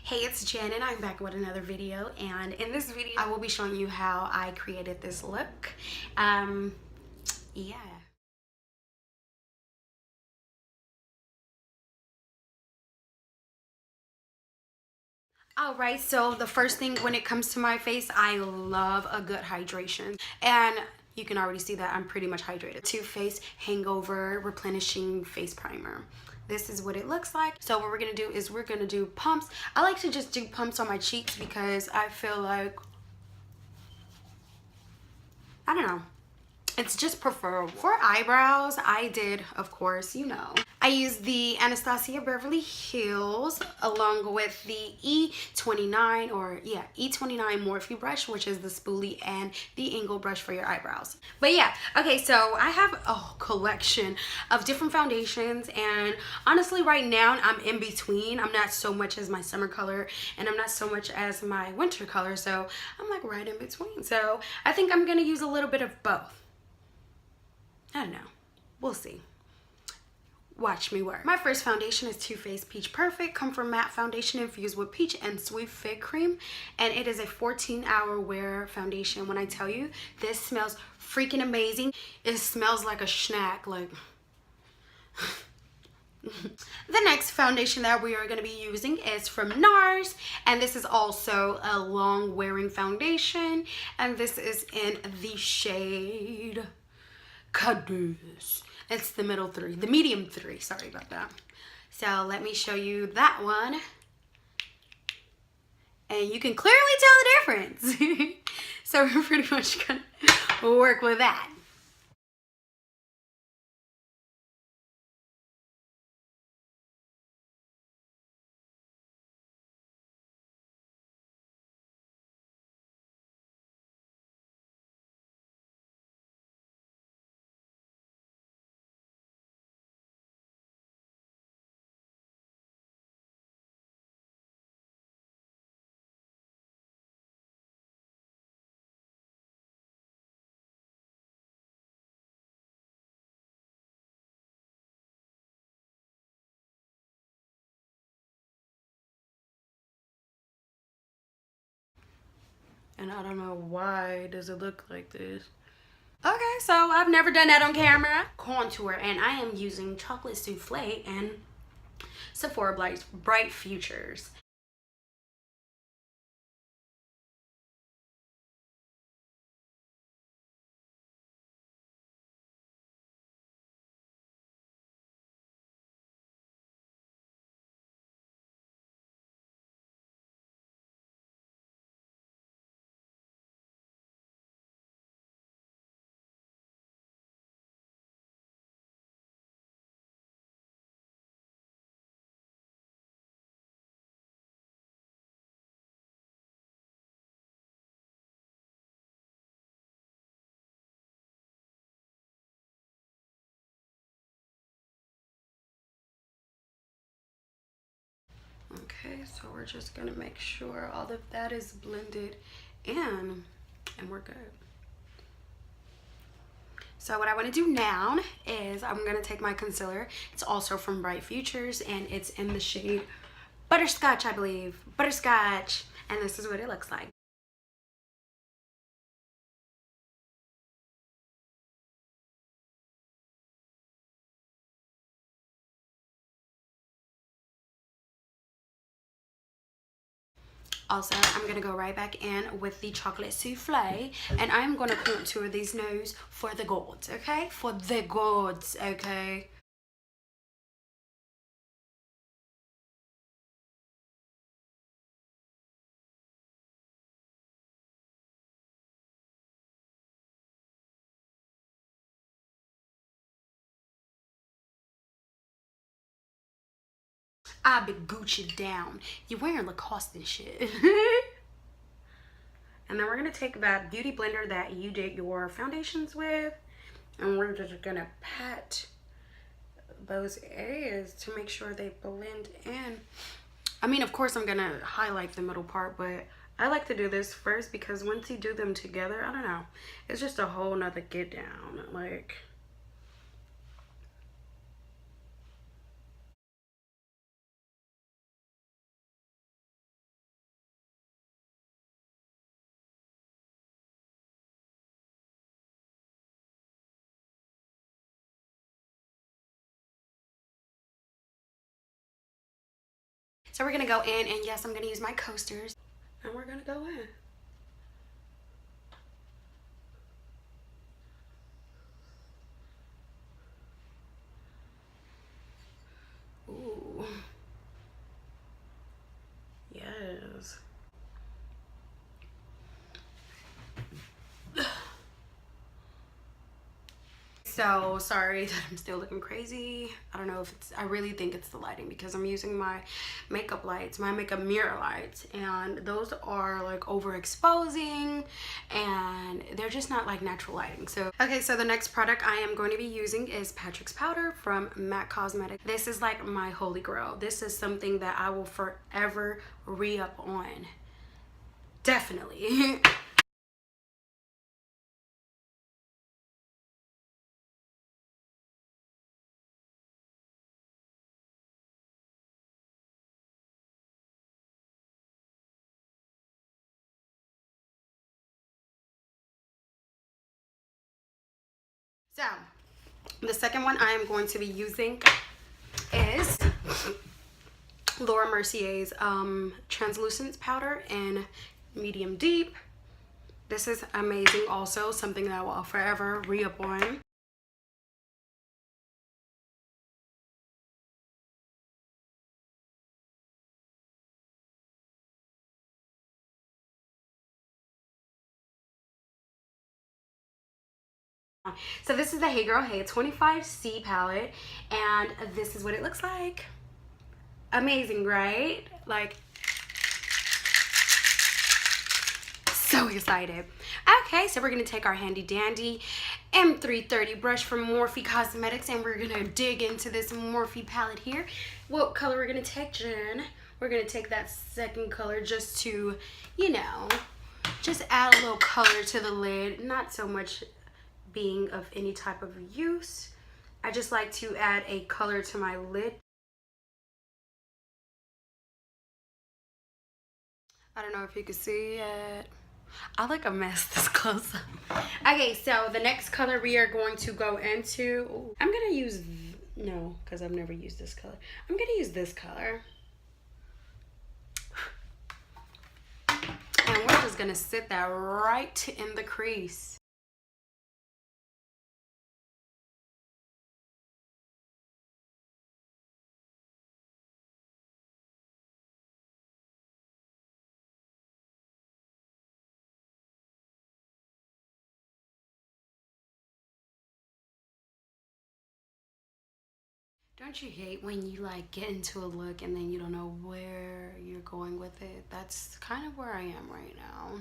Hey, it's Jen and I'm back with another video, and in this video I will be showing you how I created this look. Yeah. Alright, so the first thing when it comes to my face, I love a good hydration. And you can already see that I'm pretty much hydrated. Too Faced Hangover Replenishing Face Primer. This is what it looks like. So what we're gonna do is we're gonna do pumps. I like to just do pumps on my cheeks because I feel like, I don't know, it's just preferable. For eyebrows, I did, of course, you know, I used the Anastasia Beverly Hills along with the E29 E29 Morphe brush, which is the spoolie, and the angle brush for your eyebrows. But yeah, okay, so I have a collection of different foundations, and honestly right now I'm in between. I'm not so much as my summer color and I'm not so much as my winter color, so I'm like right in between. So I think I'm gonna use a little bit of both. I don't know. We'll see. Watch me work. My first foundation is Too Faced Peach Perfect Comfort Matte Foundation infused with peach and sweet fig cream. And it is a 14-hour wear foundation. When I tell you, this smells freaking amazing. It smells like a snack. Like... The next foundation that we are going to be using is from NARS, and this is also a long wearing foundation, and this is in the shade Cadus. It's the medium 3, sorry about that. So let me show you that one, and you can clearly tell the difference. So we're pretty much gonna work with that. And I don't know why does it look like this. Okay, so I've never done that on camera. Contour, and I am using Chocolate Souffle and Sephora Bright Futures. Okay, so we're just gonna make sure all of that is blended in, and we're good. So what I want to do now is I'm gonna take my concealer. It's also from Bright Futures, and it's in the shade Butterscotch, I believe. Butterscotch, and this is what it looks like. Also, I'm gonna go right back in with the Chocolate Souffle, and I'm gonna contour these nose for the gods, okay? For the gods, okay? I be Gucci down. You're wearing Lacoste and shit. And then we're gonna take that beauty blender that you did your foundations with, and we're just gonna pat those areas to make sure they blend in. I mean, of course I'm gonna highlight the middle part, but I like to do this first because once you do them together, I don't know, it's just a whole nother get down. Like, So we're gonna go in, and yes, I'm gonna use my coasters, and we're gonna go in. Ooh. Yes. So sorry that I'm still looking crazy. I don't know if it's, I really think it's the lighting, because I'm using my makeup lights, my makeup mirror lights, and those are like overexposing, and they're just not like natural lighting. So okay, so the next product I am going to be using is Patrick's powder from MAC Cosmetics. This is like my holy grail. This is something that I will forever re-up on. Definitely. So the second one I am going to be using is Laura Mercier's translucent powder in medium deep. This is amazing, also something that I will forever re-up on. So this is the Hey Girl Hey 25C palette, and this is what it looks like. Amazing, right? Like, so excited. Okay, so we're gonna take our handy dandy M330 brush from Morphe Cosmetics, and we're gonna dig into this Morphe palette here. What color we're gonna take, Jen? We're gonna take that second color, just to, you know, just add a little color to the lid. Not so much being of any type of use. I just like to add a color to my lid. I don't know if you can see it. I like a mess this close up. Okay, so the next color we are going to go into, ooh, I'm gonna use, no, because I've never used this color. I'm gonna use this color. And we're just gonna sit that right in the crease. Don't you hate when you like get into a look and then you don't know where you're going with it? That's kind of where I am right now.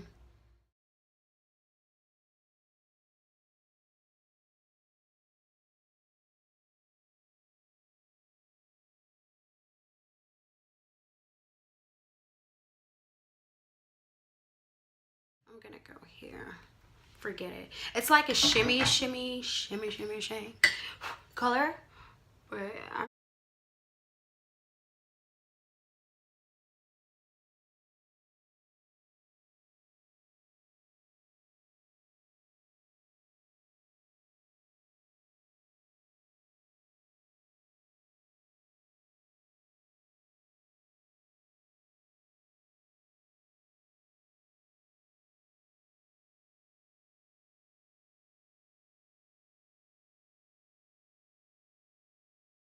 I'm gonna go here. Forget it. It's like a shimmy, shimmy, shimmy, shimmy, shimmy color. But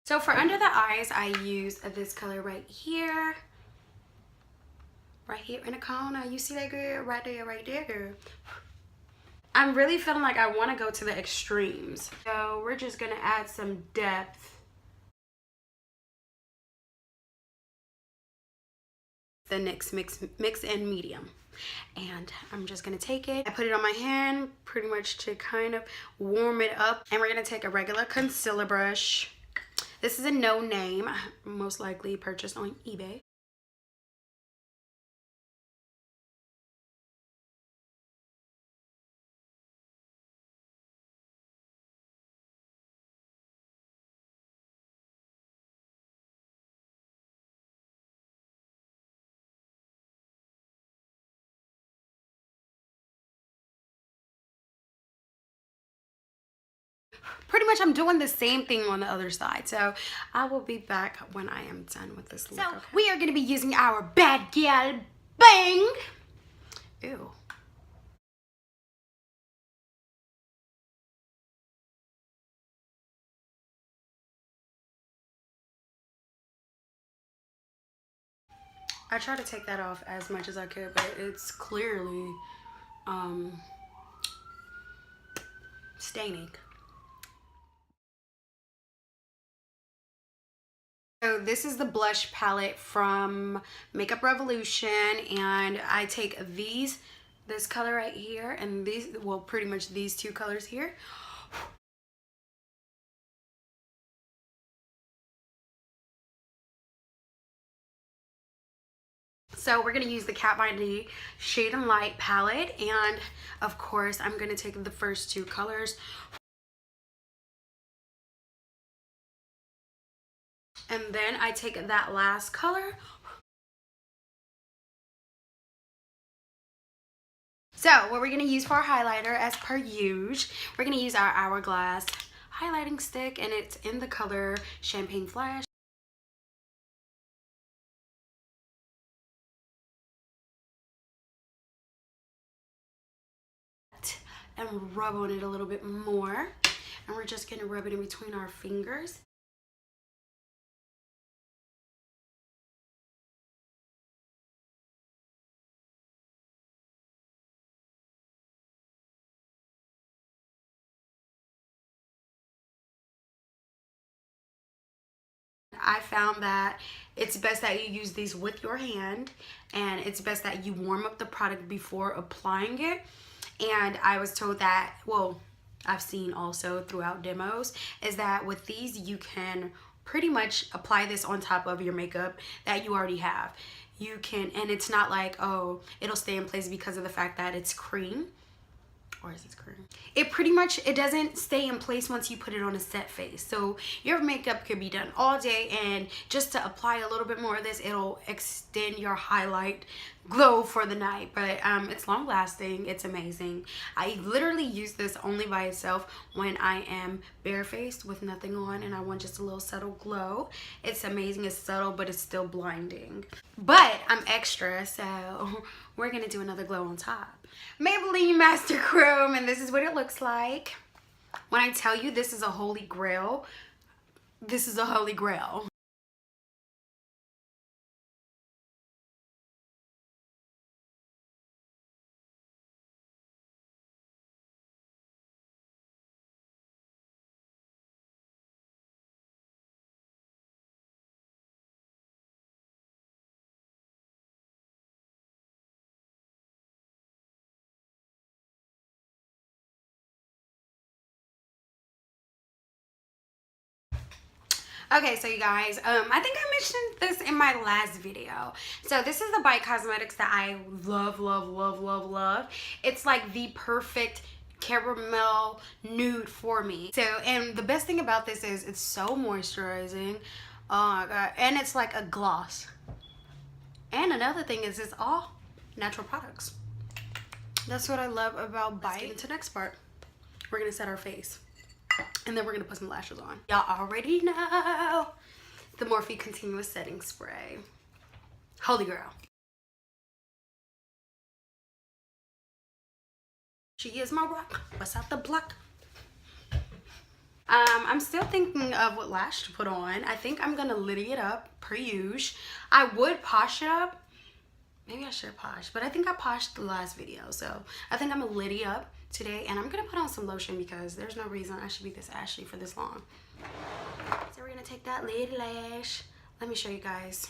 so for under the eyes, I use this color right here. Right here in the corner. You see that, girl? Right there, girl. I'm really feeling like I want to go to the extremes. So we're just going to add some depth. The NYX mix in medium. And I'm just going to take it. I put it on my hand pretty much to kind of warm it up. And we're going to take a regular concealer brush. This is a no name, most likely purchased on eBay. pretty much I'm doing the same thing on the other side. So I will be back when I am done with this look. So we are going to be using our Bad Gal Bang. Ew. I tried to take that off as much as I could, but it's clearly staining. So this is the blush palette from Makeup Revolution, and I take this color right here, and these, well, pretty much these two colors here. So we're going to use the Kat Von D Shade and Light palette, and of course I'm going to take the first two colors. And then I take that last color. So what we're going to use for our highlighter, as per usual, we're going to use our Hourglass highlighting stick, and it's in the color Champagne Flash. And rub on it a little bit more. And we're just going to rub it in between our fingers. I found that it's best that you use these with your hand, and it's best that you warm up the product before applying it. And I was told that, well, I've seen also throughout demos, is that with these you can pretty much apply this on top of your makeup that you already have. You can, and it's not like, oh, it'll stay in place because of the fact that it's cream. Or is this cream? It pretty much, it doesn't stay in place once you put it on a set face. So your makeup could be done all day, and just to apply a little bit more of this, it'll extend your highlight glow for the night. But it's long lasting. It's amazing. I literally use this only by itself when I am barefaced with nothing on and I want just a little subtle glow. It's amazing. It's subtle, but it's still blinding. But I'm extra, so we're gonna do another glow on top. Maybelline Master Grwm, and this is what it looks like. When I tell you this is a holy grail, this is a holy grail. Okay, so you guys, I think I mentioned this in my last video. So this is the Bite Cosmetics that I love, love, love, love, love. It's like the perfect caramel nude for me. So, and the best thing about this is it's so moisturizing. Oh my god, and it's like a gloss. And another thing is it's all natural products. That's what I love about Bite. Let's get into the next part. We're gonna set our face, and then we're gonna put some lashes on. Y'all already know the Morphe Continuous Setting Spray. Holy girl. She is my rock. What's out the block? I'm still thinking of what lash to put on. I think I'm gonna litty it up per usual. I would posh it up. Maybe I should posh, but I think I poshed the last video, so I think I'm gonna litty up today, and I'm gonna put on some lotion because there's no reason I should be this ashy for this long. So we're gonna take that Liddy lash. Let me show you guys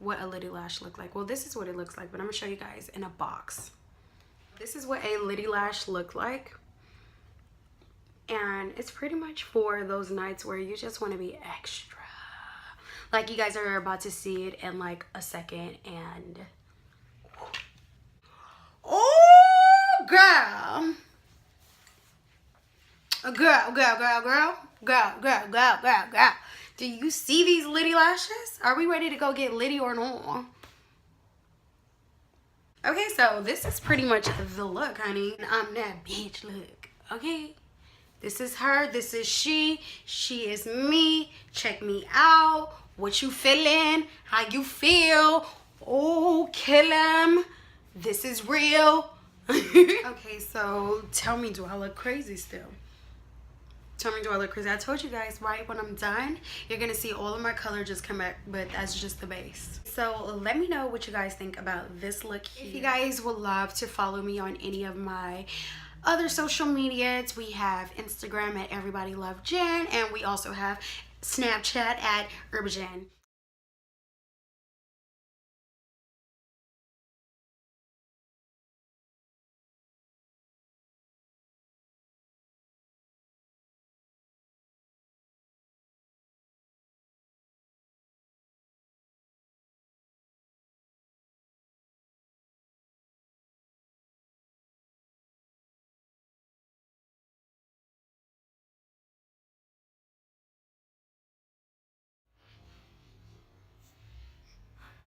what a Liddy lash look like. Well, this is what it looks like, but I'm gonna show you guys in a box. This is what a Liddy lash look like, and it's pretty much for those nights where you just want to be extra, like you guys are about to see it in like a second. And oh girl, girl, do you see these Liddy lashes? Are we ready to go get Liddy or no? Okay, so this is pretty much the look, honey. I'm that bitch look, okay? This is her, this is she is me. Check me out. What you feeling? How you feel? Oh, kill 'em. This is real. Okay, so tell me, do I look crazy still? Tell me, do I look crazy? I told you guys, right, when I'm done, you're gonna see all of my color just come back, but that's just the base. So let me know what you guys think about this look here. If you guys would love to follow me on any of my other social medias, we have Instagram at Everybody Love Jen, and we also have Snapchat at Urbajen.